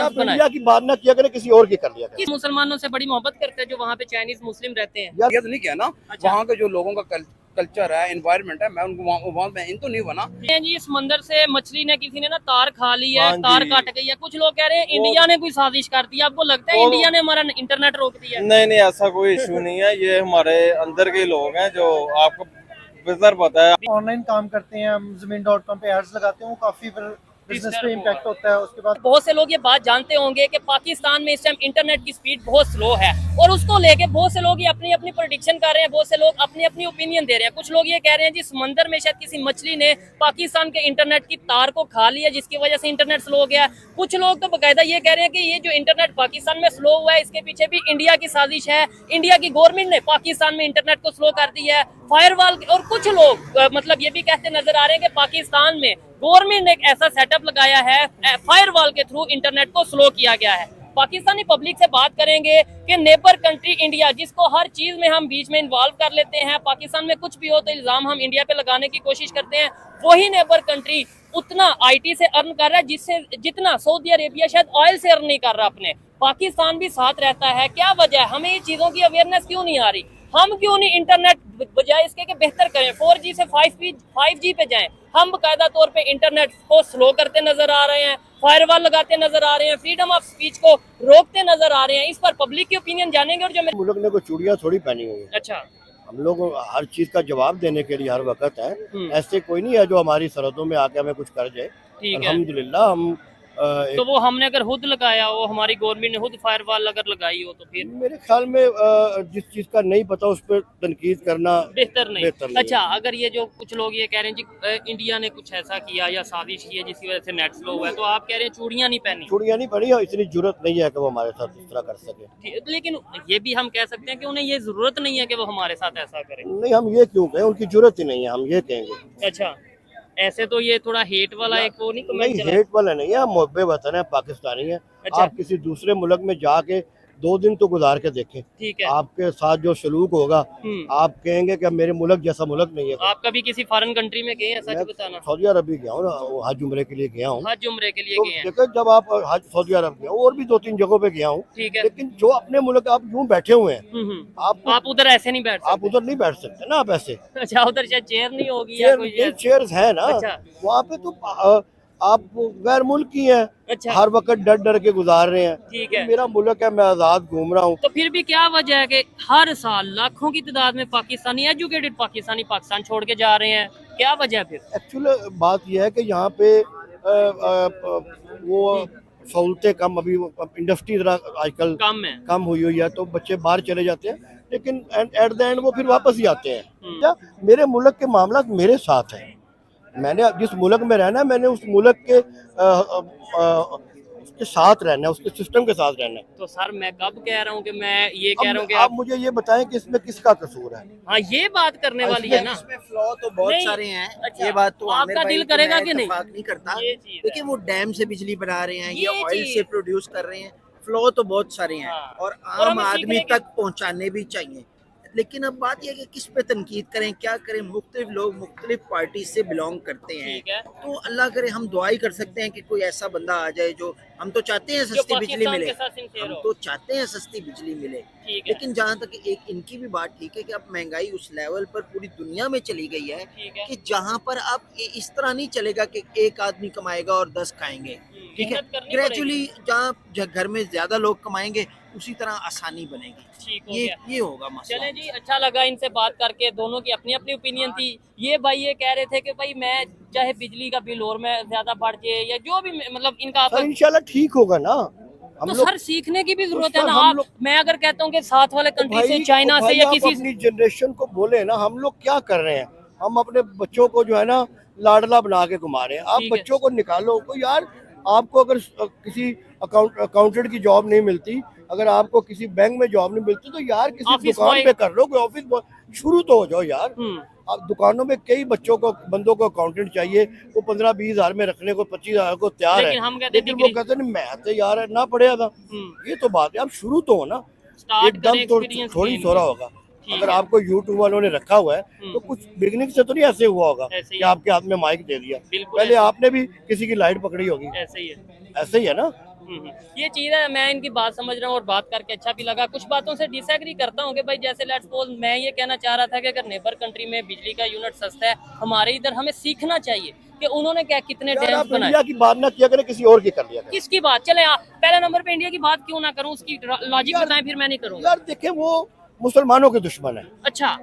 आप इंडिया की बात ना किया करें, किसी और की कर लिया करें। मुसलमानों से बड़ी मोहब्बत करते हैं जो वहाँ पे चाइनीज मुस्लिम रहते हैं। यार ये तो नहीं किया ना, वहाँ के जो लोगों का कल्चर है, एनवायरनमेंट है, मैं उनको वहाँ में इन तो नहीं बना। जी समंदर से मछली ने किसी ने ना तार खा ली है, तार कट गई है। कुछ लोग कह रहे हैं इंडिया ने कोई साजिश कर दी। आपको लगता है इंडिया ने हमारा इंटरनेट रोक दिया? नहीं नहीं, ऐसा कोई इशू नहीं है। ये हमारे अंदर के लोग हैं जो आपको बेहतर पता है। ऑनलाइन काम करते हैं हम, ज़मीन.com पे एड्स लगाते हैं, वो काफी बिजनेस पे इम्पैक्ट होता है। उसके बाद बहुत से लोग ये बात जानते होंगे कि पाकिस्तान में इस टाइम इंटरनेट की स्पीड बहुत स्लो है और उसको लेके बहुत से लोग ये अपनी अपनी प्रेडिक्शन कर रहे हैं, बहुत से लोग अपनी अपनी ओपिनियन दे रहे हैं। कुछ लोग ये कह रहे हैं जी समंदर में शायद किसी मछली ने पाकिस्तान के इंटरनेट की तार को खा लिया जिसकी वजह से इंटरनेट स्लो हो गया। कुछ लोग तो बाकायदा ये कह रहे हैं कि ये जो इंटरनेट पाकिस्तान में स्लो हुआ है इसके पीछे भी इंडिया की साजिश है। इंडिया की गवर्नमेंट ने पाकिस्तान में इंटरनेट को स्लो कर दिया है, फायरवॉल। और कुछ लोग मतलब ये भी कहते नजर आ रहे हैं कि पाकिस्तान में गवर्नमेंट ने एक ऐसा सेटअप लगाया है, फायरवॉल के थ्रू इंटरनेट को स्लो किया गया है। पाकिस्तानी पब्लिक से बात करेंगे कि नेबर कंट्री इंडिया, जिसको हर चीज में हम बीच में इन्वॉल्व कर लेते हैं, पाकिस्तान में कुछ भी हो तो इल्जाम हम इंडिया पे लगाने की कोशिश करते हैं, वही नेबर कंट्री उतना आईटी से अर्न कर रहा है जिससे जितना सऊदी अरेबिया शायद ऑयल से अर्न नहीं कर रहा अपने। पाकिस्तान भी साथ रहता है। क्या वजह है? हमें ये चीजों की अवेयरनेस क्यों नहीं आ रही? हम क्यों नहीं इंटरनेट बजाय इसके कि बेहतर करें, 4G से 5G पे जाएं। हम बाकायदा तौर पे इंटरनेट को स्लो करते नजर आ रहे हैं, फायरवॉल लगाते नजर आ रहे हैं, फ्रीडम ऑफ स्पीच को रोकते नजर आ रहे हैं। इस पर पब्लिक की ओपिनियन जानेंगे। और जो मुल्क ने कोई चूड़ियाँ थोड़ी पहनी हुई है। अच्छा, हम लोग हर चीज का जवाब देने के लिए हर वक्त है। ऐसे कोई नहीं है जो हमारी सरहदों में आके हमें कुछ कर जाए। ठीक है। अल्हम्दुलिल्लाह हम तो वो हमने अगर खुद लगाया हो, हमारी गवर्नमेंट ने खुद फायरवॉल अगर लगाई हो तो फिर मेरे ख्याल में जिस चीज का नहीं पता उस पर तनकीद करना बेहतर नहीं। नहीं अच्छा, अगर ये जो कुछ लोग ये कह रहे हैं जी इंडिया ने कुछ ऐसा किया या साजिश की है जिसकी वजह से नेट स्लो हुआ है, तो आप कह रहे हैं चूड़ियां नहीं पहनी? चूड़ियाँ नहीं पहनी और इतनी जरूरत नहीं है कि वो हमारे साथ इस तरह कर सके। लेकिन ये भी हम कह सकते हैं कि उन्हें ये जरूरत नहीं है कि वो हमारे साथ ऐसा करें। नहीं, हम ये क्यों कहें, उनकी जरूरत ही नहीं है, हम ये कहेंगे। अच्छा, ऐसे तो ये थोड़ा हेट वाला एक वो नहीं कमेंट नहीं, हेट वाला नहीं है, मुहब्बे वतन है, पाकिस्तानी है। अच्छा। आप किसी दूसरे मुल्क में जाके 2 दिन तो गुजार के देखें, ठीक है। आपके साथ जो सलूक होगा आप कहेंगे कि मेरे मुल्क जैसा मुल्क नहीं है। आप कभी किसी फॉरेन कंट्री में गए हैं? सच बताना। सऊदी अरब भी गया हूँ ना, हज उम्रे के लिए गया हूँ। हज उम्रे के लिए तो गए हैं? देखो, जब आप हज सऊदी अरब गया और भी 2-3 जगहों पे गया हूँ, ठीक है। लेकिन जो अपने मुल्क आप यूं बैठे हुए हैं, आप उधर ऐसे नहीं बैठ आप उधर नहीं बैठ सकते ना, आप ऐसे। अच्छा, उधर शायद चेयर नहीं होगी या कोई चेयर्स है ना। अच्छा। वहाँ पे तो आप गैर मुल्क की हैं। अच्छा। हर वक्त डर डर के गुजार रहे हैं। ठीक है। मेरा मुल्क है, मैं आजाद घूम रहा हूँ। तो फिर भी क्या वजह है कि हर साल लाखों की तादाद में पाकिस्तानी एजुकेटेड पाकिस्तान छोड़ के जा रहे हैं? क्या वजह है फिर? एक्चुअली बात यह है कि यहाँ पे वो सहूलतें कम, अभी इंडस्ट्री जरा आजकल कम हुई है, तो बच्चे बाहर चले जाते हैं, लेकिन एट द एंड वो फिर वापस ही आते हैं। क्या मेरे मुल्क के मामला मेरे साथ है। मैंने जिस मुल्क में रहना है, मैंने उस मुल्क के उसके साथ रहना है, उसके सिस्टम के साथ रहना है। तो सर मैं कब कह रहा हूँ कि मैं ये कह रहा हूँ कि आप मुझे ये बताएं कि इसमें किसका कसूर है? हाँ, ये बात करने वाली है ना। इसमें फ्लॉ तो बहुत सारे हैं। अच्छा, ये बात तो आपका दिल करेगा कि नहीं करता, लेकिन वो डैम से बिजली बना रहे हैं, ये ये ऑयल से प्रोड्यूस कर रहे हैं। फ्लॉ तो बहुत सारे हैं और आम आदमी तक पहुंचाने भी चाहिए। लेकिन अब बात यह है कि किस पे तनकीद करें, क्या करें। मुख्तलिफ लोग मुख्तलिफ पार्टी से बिलोंग करते हैं, तो अल्लाह करे हम दुआ ही कर सकते हैं कि कोई ऐसा बंदा आ जाए जो, हम तो चाहते हैं सस्ती बिजली मिले, हम तो चाहते हैं सस्ती बिजली मिले, लेकिन जहाँ तक एक इनकी भी बात ठीक है कि अब महंगाई उस लेवल पर पूरी दुनिया में चली गई है कि जहाँ पर अब इस तरह नहीं चलेगा कि एक आदमी कमाएगा और 10 खाएंगे। ठीक है, ग्रेजुअली जहाँ घर में ज्यादा लोग कमाएंगे उसी तरह आसानी बनेगी। ये होगा मसला। चले जी, अच्छा लगा इनसे बात करके। दोनों की अपनी अपनी ओपिनियन थी। ये भाई ये कह रहे थे कि भाई मैं चाहे बिजली का बिल और मैं ज्यादा बढ़ जाए या जो भी, मतलब इनका इंशाल्लाह ठीक होगा ना। तो सर सीखने की भी जरूरत है ना। आप मैं अगर कहता हूँ कि साथ वाले कंट्री से, चाइना से या किसी अपनी जनरेशन को बोले ना, हम लोग क्या कर रहे हैं? हम अपने बच्चों को जो है ना लाडला बना के घुमा रहे हैं। आप बच्चों को निकालो को यार। आपको अगर किसी अकाउंटेंट की जॉब नहीं मिलती, अगर आपको किसी बैंक में जॉब नहीं मिलती, तो यार किसी दुकान पे कर लो, कोई ऑफिस शुरू तो हो जाओ यार। अब दुकानों में कई बंदों को अकाउंटेंट चाहिए, वो 15-20 हज़ार में रखने को 25 हज़ार को तैयार है, लेकिन वो कहते हैं मैं तो यार ना पढ़ेगा था। ये तो बात है, आप शुरू तो हो ना, एकदम तो थोड़ी सोरा होगा। अगर आपको यूट्यूब वालों ने रखा हुआ है तो कुछ बिगनिंग से तो नहीं ऐसे हुआ होगा कि आपके हाथ में माइक दे दिया। पहले आपने भी किसी की लाइट पकड़ी होगी। ऐसे ही है ना। ये चीज है, मैं इनकी बात समझ रहा हूँ और बात करके अच्छा भी लगा। कुछ बातों से डिसएग्री करता हूँ कि भाई जैसे लेट्स सपोज मैं ये कहना चाह रहा था कि अगर नेबर कंट्री में बिजली का यूनिट सस्ता है, हमारे इधर हमें सीखना चाहिए कि उन्होंने क्या कितने यार डैम्स आप बनाए। इंडिया की बात ना किया करें, किसी और की कर लिया करें। किसकी बात चले आप पहले नंबर पे इंडिया की बात क्यों ना करूं, उसकी लॉजिक यार- बताएं, फिर मैं नहीं करूंगा। यार देखें, वो मुसलमानों के दुश्मन है, अच्छा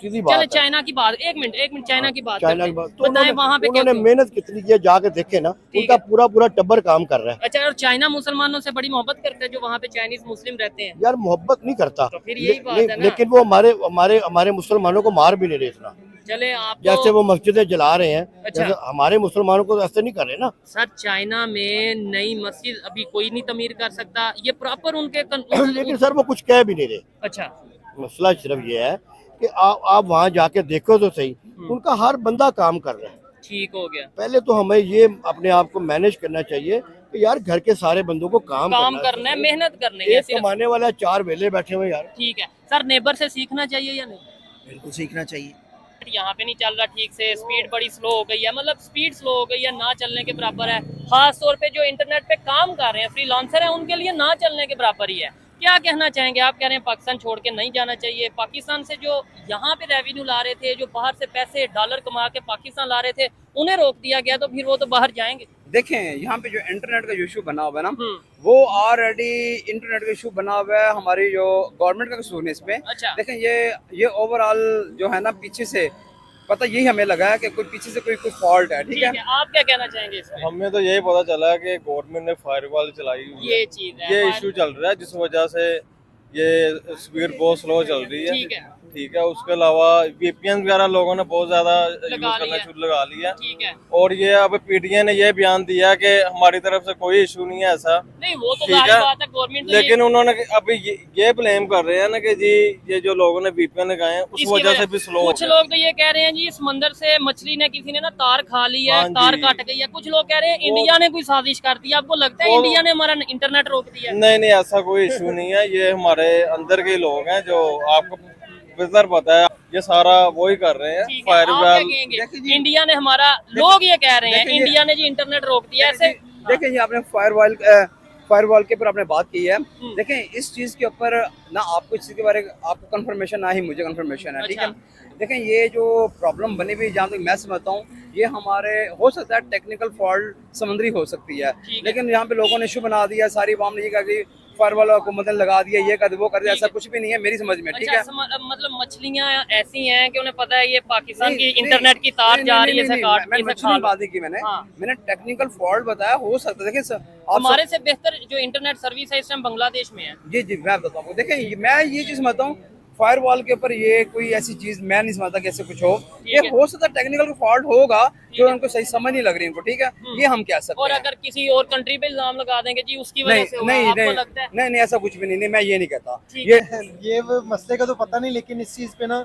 सीधी चले बात है। चाइना की बात, एक मिनट चाइना की बात चाइना करते की बात हैं। तो बताएं वहां पे क्या उन्होंने क्यों? मेहनत कितनी की है, जाके देखे ना, ठीक उनका है। पूरा पूरा टब्बर काम कर रहा है। अच्छा, और चाइना मुसलमानों से बड़ी मोहब्बत करते हैं जो वहाँ पे चाइनीज मुस्लिम रहते हैं। यार मोहब्बत नहीं करता, तो फिर यही बात है ना। लेकिन वो हमारे मुसलमानों को मार भी नहीं रहे इतना, चले आप जैसे वो मस्जिदें जला रहे हैं। अच्छा। जैसे हमारे मुसलमानों को तो ऐसे नहीं कर रहे ना। सर चाइना में नई मस्जिद अभी कोई नहीं तमीर कर सकता, ये प्रॉपर उनके लेकिन सर वो कुछ कह भी नहीं रहे। अच्छा मसला सिर्फ ये है कि आप वहाँ जाके देखो तो सही, उनका हर बंदा काम कर रहा है। ठीक हो गया। पहले तो हमें ये अपने आप को मैनेज करना चाहिए कि यार घर के सारे बंदों को काम करना है, मेहनत करने एक है। कमाने वाला 4 वेले बैठे हुए यार। ठीक है सर, नेबर से सीखना चाहिए या नहीं? बिल्कुल सीखना चाहिए। यहाँ पे नहीं चल रहा ठीक से, स्पीड बड़ी स्लो हो गई है, मतलब स्पीड स्लो हो गई है, ना चलने के बराबर है। खास तौर पे जो इंटरनेट पे काम कर रहे हैं, फ्रीलांसर हैं, उनके लिए ना चलने के बराबर ही है। क्या कहना चाहेंगे आप? कह रहे हैं पाकिस्तान छोड़ के नहीं जाना चाहिए। पाकिस्तान से जो यहाँ पे रेवेन्यू ला रहे थे, जो बाहर से पैसे डॉलर कमा के पाकिस्तान ला रहे थे, उन्हें रोक दिया गया, तो फिर वो तो बाहर जाएंगे। देखें यहाँ पे जो इंटरनेट का इशू बना हुआ है ना, वो ऑलरेडी इंटरनेट का इशू बना हुआ है, हमारी जो गवर्नमेंट का कसूर है इसमें। अच्छा। देखें ये ओवरऑल जो है ना, पीछे से पता यही हमें लगा है कि कोई पीछे से कोई फॉल्ट है। ठीक है, आप क्या कहना चाहेंगे इसमें? हमें तो यही पता चला है कि गवर्नमेंट ने फायरवॉल चलाई हुई है। ये चीज है, ये इशू चल रहा है जिस वजह से ये स्पीड बहुत स्लो चल रही है। ठीक है। ठीक है, उसके अलावा वीपीएन वगैरह लोगों ने बहुत ज्यादा यूज लगा करना लिया। शुरू लगा लिया। ठीक है। और ये अब पीटीए ने ये बयान दिया कि हमारी तरफ से कोई इशू नहीं है ऐसा। नहीं वो तो ठीक जाहिर है। बात है, गवर्नमेंट तो लेकिन उन्होंने अभी ये ब्लेम कर रहे हैं ना कि जी ये जो लोगों ने वीपीएन लगाए हैं उस इसकी वजह से भी स्लो। कुछ लोग तो ये कह रहे हैं जी समंदर से मछली ने किसी ने ना तार खा ली है, हाँ तार जी। कट गई है। कुछ लोग कह रहे हैं इंडिया ने कोई साजिश कर दी है। आपको लगता है इंडिया ने हमारा इंटरनेट रोक दिया है? नहीं ऐसा कोई इशू नहीं है, ये हमारे अंदर के लोग हैं जो आपको बेहतर पता है, ये सारा वही कर रहे हैं। ठीक है, आप क्या फायरवॉल कहेंगे? इंडिया ने हमारा, लोग ये कह रहे हैं इंडिया ने जी इंटरनेट रोक दिया ऐसे। देखें ये आपने फायरवॉल के ऊपर आपने बात की है। देखें इस चीज के ऊपर ना आपको इस चीज के बारे में आपको कंफर्मेशन, ना ही मुझे कंफर्मेशन है। ठीक है, देखें ये जो प्रॉब्लम बनी हुई, जहाँ तक मैं समझता हूँ, ये हमारे हो सकता है टेक्निकल फॉल्ट समुद्री हो सकती है, लेकिन यहाँ पे लोगों ने इशू बना दिया, सारी आवाम ने ये कहा कि फायरवॉल हुकूमत ने लगा दिया, ये कर वो कर दिया। ऐसा कुछ भी नहीं है मेरी समझ में। ठीक है, मतलब मछलियाँ ऐसी हैं कि उन्हें पता है ये पाकिस्तान की इंटरनेट की तार जा रही है, मछली बात की मैंने टेक्निकल फॉल्ट बताया, हो सकता है। देखिए हमारे से बेहतर जो इंटरनेट सर्विस है इस टाइम बांग्लादेश में है। जी मैं बताता हूँ। देखें मैं ये चीज समझता हूँ, फायरवॉल के ऊपर ये कोई ऐसी चीज मैं नहीं समझता कि ऐसे कुछ हो। ये हो सकता है टेक्निकल फॉल्ट होगा जो उनको सही समझ नहीं लग रही उनको। ठीक है, ये हम कह सकते हैं। और अगर किसी और कंट्री पे इल्जाम लगा देंगे जी उसकी वजह से होगा, आपको लगता है? नहीं ऐसा कुछ भी नहीं, मैं ये नहीं कहता। ये मसले का तो पता नहीं, लेकिन इस चीज़ पे ना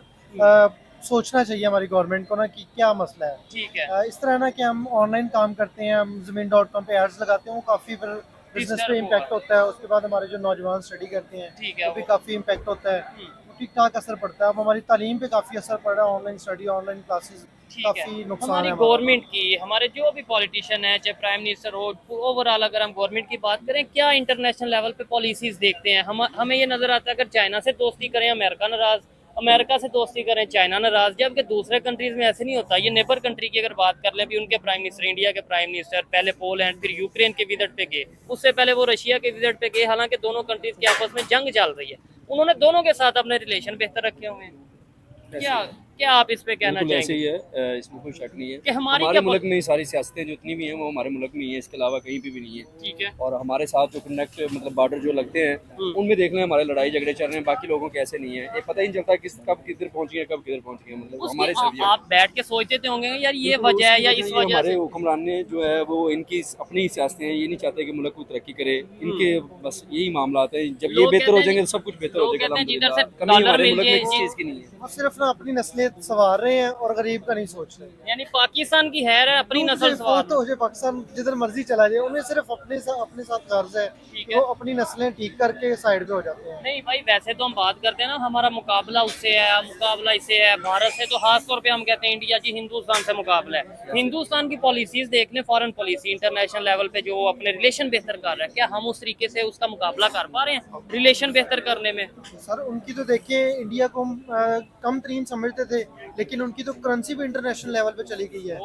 सोचना चाहिए हमारी गवर्नमेंट को ना कि क्या मसला है। ठीक है। इस तरह ना कि हम ऑनलाइन काम करते हैं, हम ज़मीन.com पे एड्स लगाते हैं, वो काफ़ी फिर बिजनेस पे इम्पैक्ट होता है। उसके बाद हमारे जो नौजवान स्टडी करते हैं ठीक है, वो भी काफ़ी इम्पैक्ट होता है। ठीक ठाक असर पड़ता है। अब हमारी तालीम पे काफ़ी असर पड़ रहा है, ऑनलाइन स्टडी, ऑनलाइन क्लासेस, काफ़ी नुकसान हमारी है। गवर्नमेंट की, हमारे जो भी पॉलिटिशियन है, चाहे प्राइम मिनिस्टर हो, ओवरऑल अगर हम गवर्नमेंट की बात करें, क्या इंटरनेशनल लेवल पे पॉलिसीज देखते हैं? हमें ये नजर आता है अगर चाइना से दोस्ती करें अमेरिका नाराज, अमेरिका से दोस्ती करें चाइना नाराज, जबकि दूसरे कंट्रीज में ऐसे नहीं होता। ये नेबर कंट्री की अगर बात कर ले, भी उनके प्राइम मिनिस्टर, इंडिया के प्राइम मिनिस्टर पहले पोलैंड फिर यूक्रेन के विजिट पे गए, उससे पहले वो रशिया के विजिट पे गए। हालांकि दोनों कंट्रीज की आपस में जंग चल रही है, उन्होंने दोनों के साथ अपने रिलेशन बेहतर रखे हुए हैं। क्या आप इस पे कहना चाहेंगे? ऐसे ही है, इसमें कोई शक नहीं है कि हमारे मुल्क में सारी सियासतें जो इतनी भी हैं वो हमारे मुल्क में ही है, इसके अलावा कहीं भी नहीं है। ठीक है। और हमारे साथ जो कनेक्ट मतलब बॉर्डर जो लगते हैं उनमें देख लें हमारे लड़ाई झगड़े चल रहे हैं, बाकी लोगों के ऐसे नहीं है। ये पता ही नहीं चलता कब किधर पहुंच गए, कब किधर पहुंच गए। मतलब हमारे सभी आप बैठ के सोचते थे होंगे यार ये वजह है या इस वजह हमारे से? हुक्मरान ने जो है वो इनकी अपनी सियासतें हैं, ये नहीं चाहते कि मुल्क को तरक्की करे, इनके बस यही मामला है। जब ये लोग बेहतर हो कहते हैं जाएंगे तो सब कुछ बेहतर हो लोग कहते हैं जाएगा। जिधर से कमी डॉलर हमारे मिल मुल्क जाए में किसी चीज़ की नहीं है। और सिर्फ ना अपनी नस्लें हैसियत संवार रहे हैं और गरीब का नहीं सोच रहे। यानी पाकिस्तान की हैर है अपनी नस्ल सवार तो हो जाए, पाकिस्तान जिधर मर्जी चला जाए, उन्हें सिर्फ अपने साथ गर्ज है, ठीक है। वो अपनी नस्लें ठीक करके साइड पे हो जाते हैं। नहीं भाई, वैसे तो हम बात करते हैं ना हमारा मुकाबला उससे है, मुकाबला इससे है, भारत से तो खास तौर पे हम कहते हैं इंडिया जी हिंदुस्तान से मुकाबला है। हिंदुस्तान की पॉलिसीज देख लें, फॉरेन पॉलिसी इंटरनेशनल लेवल पे जो अपने रिलेशन बेहतर कर रहा है, क्या हम उस तरीके से उसका मुकाबला कर पा रहे हैं रिलेशन बेहतर करने में? सर उनकी तो देखिए, इंडिया को हम कम तरीन समझते थे, लेकिन उनकी तो करेंसी भी इंटरनेशनल लेवल पे चली गई है।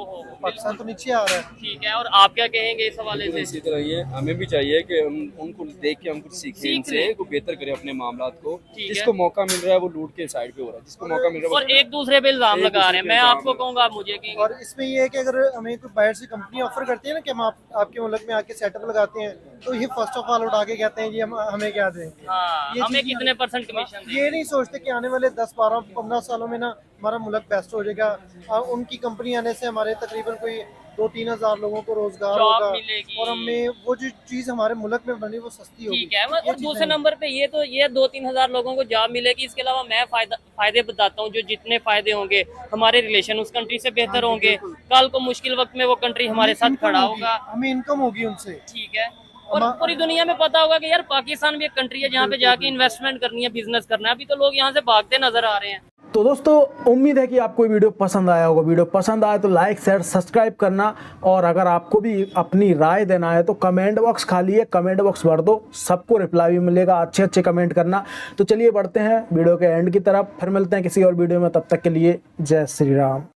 पाकिस्तान तो नीचे आ रहा है। ठीक है, और आप क्या कहेंगे इस हवाले से? इसी तरह ये हमें भी चाहिए कि उनको देख के हम कुछ सीखें, इनसे को बेहतर करें अपने मामलात को। जिसको मौका मिल रहा है वो लूट के साइड पे हो रहा है, जिसको मौका मिल रहा है और एक दूसरे पे इल्जाम लगा रहे हैं। मैं आपको कहूँगा, मुझे कि और इसमें ये है कि अगर हमें कोई बाहर से कंपनी ऑफर करती है ना कि हम आपके मुल्क में आके सेटअप लगाते हैं, तो ये फर्स्ट ऑफ ऑल उठा के कहते हैं जी हमें क्या दें, हाँ, ये हमें चीज़ कितने % कमीशन दें? ये नहीं सोचते कि आने वाले 10, 12, 15 सालों में ना हमारा मुल्क बेस्ट हो जाएगा। उनकी कंपनी आने से हमारे तकरीबन कोई 2-3 हज़ार लोगों को रोजगार जॉब होगा मिलेगी। और हमें वो जो चीज़ हमारे मुल्क में बनी वो सस्ती होगी। ठीक है, और दूसरे नंबर पे ये 2-3 हज़ार लोगों को जॉब मिलेगी। इसके अलावा मैं फायदे बताता हूँ, जो जितने फायदे होंगे, हमारे रिलेशन उस कंट्री से बेहतर होंगे। कल को मुश्किल वक्त में वो कंट्री हमारे साथ खड़ा होगा, हमें इनकम होगी उनसे। ठीक है। और पूरी दुनिया में पता होगा कि यार पाकिस्तान भी एक कंट्री है जहाँ पे जाके इन्वेस्टमेंट करनी है, बिजनेस करना है। अभी तो लोग यहाँ से भागते नजर आ रहे हैं। तो दोस्तों, उम्मीद है कि आपको वीडियो पसंद आया होगा। वीडियो पसंद आया तो लाइक शेयर सब्सक्राइब करना, और अगर आपको भी अपनी राय देना है तो कमेंट बॉक्स खाली है, कमेंट बॉक्स भर दो, सबको रिप्लाई भी मिलेगा। अच्छे कमेंट करना। तो चलिए बढ़ते हैं वीडियो के एंड की तरफ, फिर मिलते हैं किसी और वीडियो में। तब तक के लिए जय श्री राम।